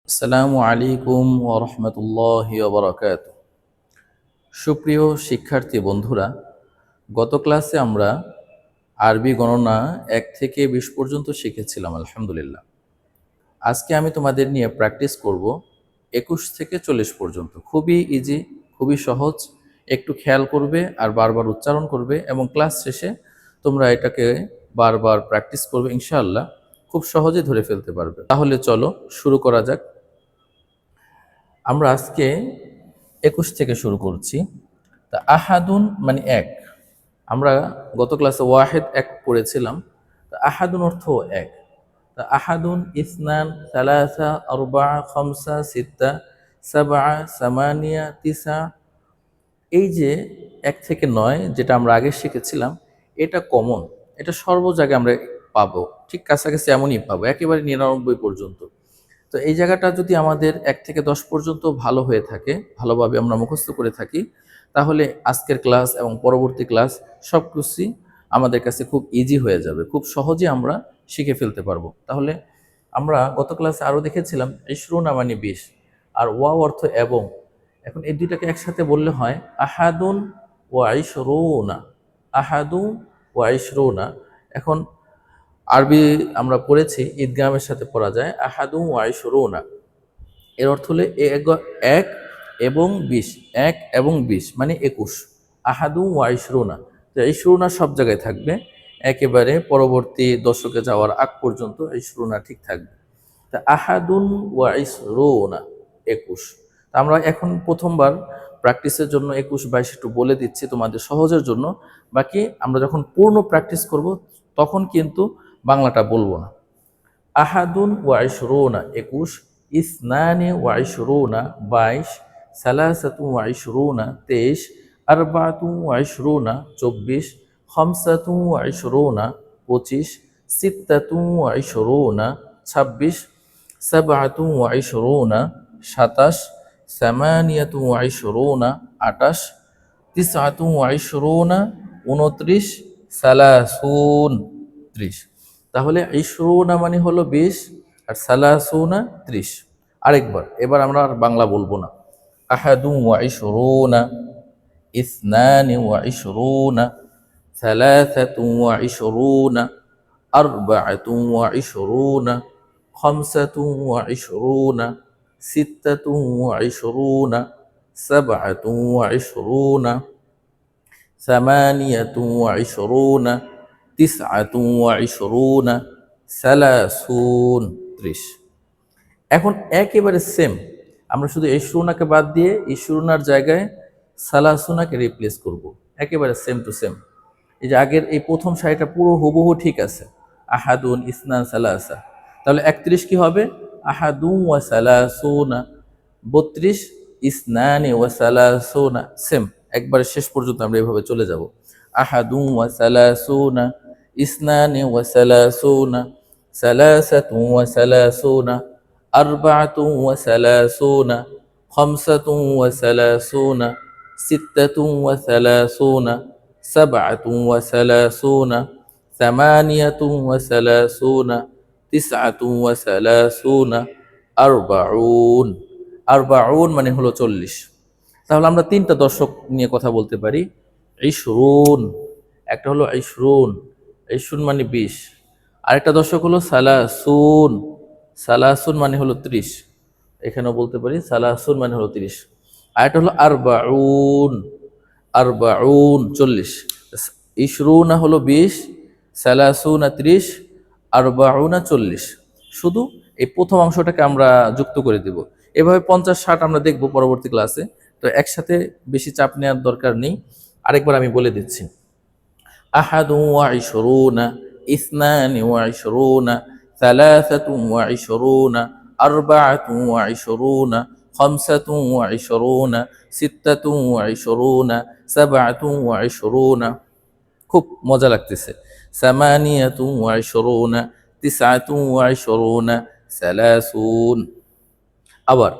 আসসালামু আলাইকুম ওয়া রাহমাতুল্লাহি ওয়া বারাকাতুহু। সুপ্রিয় শিক্ষার্থী বন্ধুরা, গত ক্লাসে আমরা আরবি গণনা ১ থেকে ২০ পর্যন্ত শিখেছিলাম আলহামদুলিল্লাহ। আজকে আমি তোমাদের নিয়ে প্র্যাকটিস করব ২১ থেকে ৪০ পর্যন্ত। খুবই ইজি, খুবই সহজ। একটু খেয়াল করবে আর বারবার উচ্চারণ করবে এবং ক্লাস শেষে তোমরা এটাকে বারবার প্র্যাকটিস করবে, ইনশাআল্লাহ খুব সহজে ধরে ফেলতে পারবে। তাহলে চলো শুরু করা যাক। আমরা আজকে ২১ থেকে শুরু করছি। তা আহাদুন মানে এক। আমরা গত ক্লাসে ওয়াহেদ এক পড়েছিলাম। তা আহাদুন অর্থ এক। তা আহাদুন, ইসনান, সালাসা, আরবা, খামসা, সিত্তা, সাবা, সামানিয়া, তিসা। এই যে ১ থেকে ৯ যেটা আমরা আগে শিখেছিলাম, এটা কমন। এটা সর্ব জায়গায় আমরা পাবো, ঠিক কাছাকাছি এমনই পাবো, একেবারে ৯৯ পর্যন্ত। তো এই জায়গাটা যদি আমাদের ১ থেকে ১০ পর্যন্ত ভালো হয়ে থাকে, ভালোভাবে আমরা মুখস্থ করে থাকি, তাহলে আজকের ক্লাস এবং পরবর্তী ক্লাস সব কিছুই আমাদের কাছে খুব ইজি হয়ে যাবে, খুব সহজে আমরা শিখে ফেলতে পারবো। তাহলে আমরা গত ক্লাসে আরও দেখেছিলাম ইশরুনা মানে ২০, আর ওয়াও অর্থ এবং। এখন এই দুইটাকে একসাথে বললে হয় আহাদুন ওয়া ইশরুনা। আহাদুন ওয়া ইশরুনা। এখন আরবি আমরা পড়েছি ঈদগামের সাথে পড়া যায় আহাদু ওয়া ইশরুনা। এর অর্থ হলো এক এবং ২০, ১ এবং ২০ মানে ২১। আহাদু ওয়া ইশরুনা। তো ইশরুনা সব জায়গায় থাকবে, একেবারে পরবর্তী দশকে যাওয়ার আগ পর্যন্ত ইশরুনা ঠিক থাকবে। তা আহাদুন ওয়া ইশরুনা ২১। তা আমরা এখন প্রথমবার প্র্যাকটিসের জন্য ২১, ২২ একটু বলে দিচ্ছি তোমাদের সহজের জন্য। বাকি আমরা যখন পূর্ণ প্র্যাকটিস করব তখন কিন্তু বাংলাটা বলবো না। আহাদুন ওয়া ইশরুনা ২১, ইসনানি ওয়া ইশরুনা ২২, সালাসাতু ওয়া ইশরুনা ২৩, আরবাতু ওয়া ইশরুনা ২৪, খামসাতু ওয়া ইশরুনা ২৫, সিত্তাতু ওয়া ইশরুনা ২৬, সাবআতু ওয়া ইশরুনা ২৭, সামানিয়াতু ওয়া ইশরুনা ২৮, তিসআতু ওয়া ইশরুনা ২৯, সালাসুন ৩০। তাহলে ইশরুনা মানে হলো ২০ আর সালাসুনা ৩০। আরেকবার, এবার আমরা আর বাংলা বলবো না। আহাদু ওয়া ইশরুনা, ইসনানি ওয়া ইশরুনা, সালাসাতু ওয়া ইশরুনা, আরবাআতু ওয়া ইশরুনা, খামসাতু ওয়া ইশরুনা, সিত্তাতু ওয়া ইশরুনা, সাবআতু ওয়া ইশরুনা, সামানিয়াতু ওয়া ইশরুনা, তিসআতু ওয়া ইশরুনা, সালাসুন ৩০। এখন একেবারে সেম, আমরা শুধু ইশরুনাকে বাদ দিয়ে ইশরুনার জায়গায় সালাসুনাকে রিপ্লেস করব, একেবারে সেম টু সেম। এই যে আগের এই প্রথম সারিটা পুরো হুবহু ঠিক আছে, আহাদুন, ইসনান, সালাসা। তাহলে ৩১ কি হবে? আহাদু ওয়া সালাসুনা। ৩২ ইসনানি ওয়া সালাসুনা। সেম, একবারে শেষ পর্যন্ত আমরা এভাবে চলে যাব। আহাদু ওয়া সালাসুনা, ইসনানি ওয়া সালাসুনা, সালাসাতু ওয়া সালাসুনা, আরবাআতু ওয়া সালাসুনা, খামসাতু ওয়া সালাসুনা, সিত্তাতু ওয়া সালাসুনা, সাবআতু ওয়া সালাসুনা, সামানিয়াতু ওয়া সালাসুনা, তিসআতু ওয়া সালাসুনা, আরবাউন। আরবাউন মানে হলো ৪০। তাহলে আমরা তিনটা দশক নিয়ে কথা বলতে পারি। ইশরুন, একটা হলো ইশরুন, ইশরুন মানে ২০। আরেকটা দশক হলো সালাসুন, সালাসুন মানে হলো ৩০। এখানেও বলতে পারি সালাসুন মানে হলো ৩০। আরেকটা হলো আরবাউন, আরবাউন ৪০। ইশরুনা হলো ২০, সালাসুনা ৩০, আরবাউনা ৪০। শুধু এই প্রথম অংশটাকে আমরা যুক্ত করে দেব। এভাবে ৫০, ৬০ আমরা দেখব পরবর্তী ক্লাসে। তো একসাথে বেশি চাপ নেওয়ার দরকার নেই। আরেকবার আমি বলে দিচ্ছি। আহাদু ওয়া ইশরুনা, ইসনানি ওয়া ইশরুনা, সালাসাতু ওয়া ইশরুনা, আরবাআতু ওয়া ইশরুনা, খামসাতু ওয়া ইশরুনা, সিত্তাতু ওয়া ইশরুনা, সাবআতু ওয়া ইশরুনা। খুব মজা লাগতেছে। সামানিয়াতু ওয়া ইশরুনা, তিসআতু ওয়া ইশরুনা, সালাসুন। আবার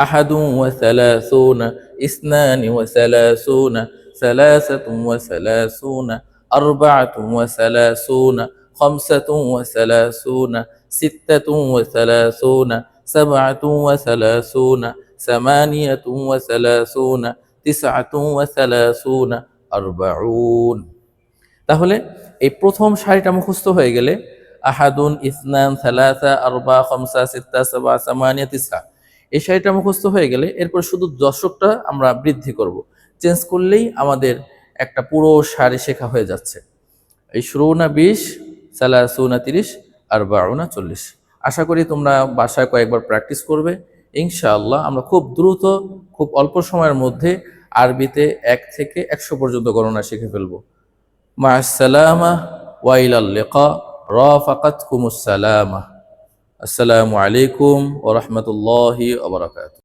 আহাদু ওয়া সালাসুনা, ইসনানি ওয়া সালাসুনা, সালাসাতু ওয়া সালাসুনা, আরবাআতু ওয়া সালাসুনা, খামসাতু ওয়া সালাসুনা, সিত্তাতু ওয়া সালাসুনা, سبعة وثلاثون ثمانية وثلاثون تسعة وثلاثون أربعون। তাহলে এই প্রথম সারিটা মুখস্থ হয়ে গেলে আহাদুন, ইসনান, সালাসা, আরবা, খামসা, সিত্তা, সাবা, সামানিয়া, তিসা, এই সারিটা মুখস্থ হয়ে গেলে এরপর শুধু দশকটা আমরা বৃদ্ধি করব, চেঞ্জ করলেই আমাদের একটা পুরো সারি শেখা হয়ে যাচ্ছে। এই শুরুনা 20, সালাসুনা 30, আরবাউনা 40। আশা করি তোমরা বাসায় কয়েকবার প্র্যাকটিস করবে, ইনশাআল্লাহ আমরা খুব দ্রুত, খুব অল্প সময়ের মধ্যে আরবিতে 1 থেকে 100 পর্যন্ত গণনা শিখে ফেলবো। মা'আস-সালামা ওয়া ইলাল লিকা, রাফাকাতকুমুস সালামা। আসসালামু আলাইকুম ওয়া রাহমাতুল্লাহি ওয়া বারাকাতুহু।